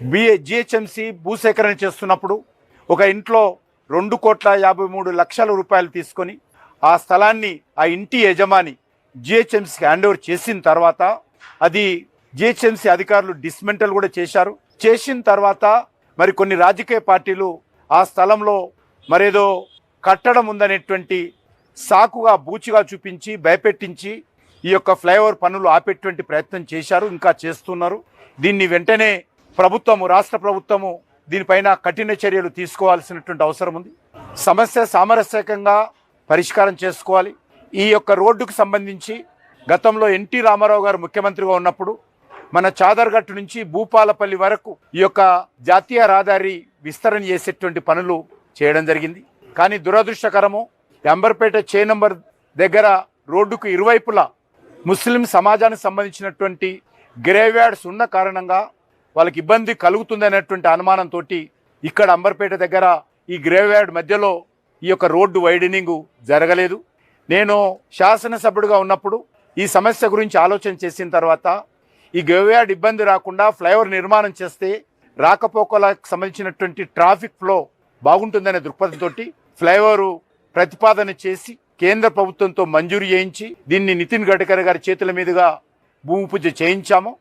GHMC భూసేకరణ చేస్తున్నప్పుడు ఒక ఇంట్లో 2,53,00,000 రూపాయలు తీసుకొని ఆ స్థలాన్ని ఆ ఇంటి యజమాని జిహెచ్ఎంసీకి హ్యాండ్ ఓవర్ చేసిన తర్వాత అది జిహెచ్ఎంసీ అధికారులు డిస్మెంటల్ కూడా చేశారు. చేసిన తర్వాత మరి కొన్ని రాజకీయ పార్టీలు ఆ స్థలంలో మరేదో కట్టడం ఉందనేటువంటి సాకుగా బూచిగా చూపించి భయపెట్టించి ఈ యొక్క ఫ్లైఓవర్ పనులు ఆపేటువంటి ప్రయత్నం చేశారు, ఇంకా చేస్తున్నారు. దీన్ని వెంటనే ప్రభుత్వము, రాష్ట్ర ప్రభుత్వము దీనిపైన కఠిన చర్యలు తీసుకోవాల్సినటువంటి అవసరం ఉంది. సమస్య సామరస్యకంగా పరిష్కారం చేసుకోవాలి. ఈ యొక్క రోడ్డుకు సంబంధించి గతంలో ఎన్టీ రామారావు గారు ముఖ్యమంత్రిగా ఉన్నప్పుడు మన చాదర్ఘట్ నుంచి భూపాలపల్లి వరకు ఈ యొక్క జాతీయ రహదారి విస్తరణ చేసేటువంటి పనులు చేయడం జరిగింది. కానీ దురదృష్టకరము, అంబర్పేట చే నంబర్ దగ్గర రోడ్డుకు ఇరువైపులా ముస్లిం సమాజానికి సంబంధించినటువంటి గ్రేవ్యార్డ్స్ ఉన్న కారణంగా వాళ్ళకి ఇబ్బంది కలుగుతుందనేటువంటి అనుమానంతో ఇక్కడ అంబర్పేట దగ్గర ఈ గ్రేవ్యార్డ్ మధ్యలో ఈ యొక్క రోడ్డు వైడనింగ్ జరగలేదు. నేను శాసనసభ్యుడిగా ఉన్నప్పుడు ఈ సమస్య గురించి ఆలోచన చేసిన తర్వాత ఈ గ్రేవ్యార్డ్ ఇబ్బంది రాకుండా ఫ్లైఓవర్ నిర్మాణం చేస్తే రాకపోకలకు సంబంధించినటువంటి ట్రాఫిక్ ఫ్లో బాగుంటుందనే దృక్పథంతో ఫ్లైఓవర్ ప్రతిపాదన చేసి కేంద్ర ప్రభుత్వంతో మంజూరు చేయించి దీన్ని నితిన్ గడ్కరీ గారి చేతుల మీదుగా భూమి పూజ చేయించాము.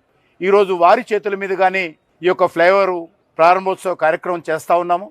ఈరోజు వారి చేతుల మీదుగానే ఈ యొక్క ఫ్లైఓవర్ ప్రారంభోత్సవ కార్యక్రమం చేస్తూ ఉన్నాము.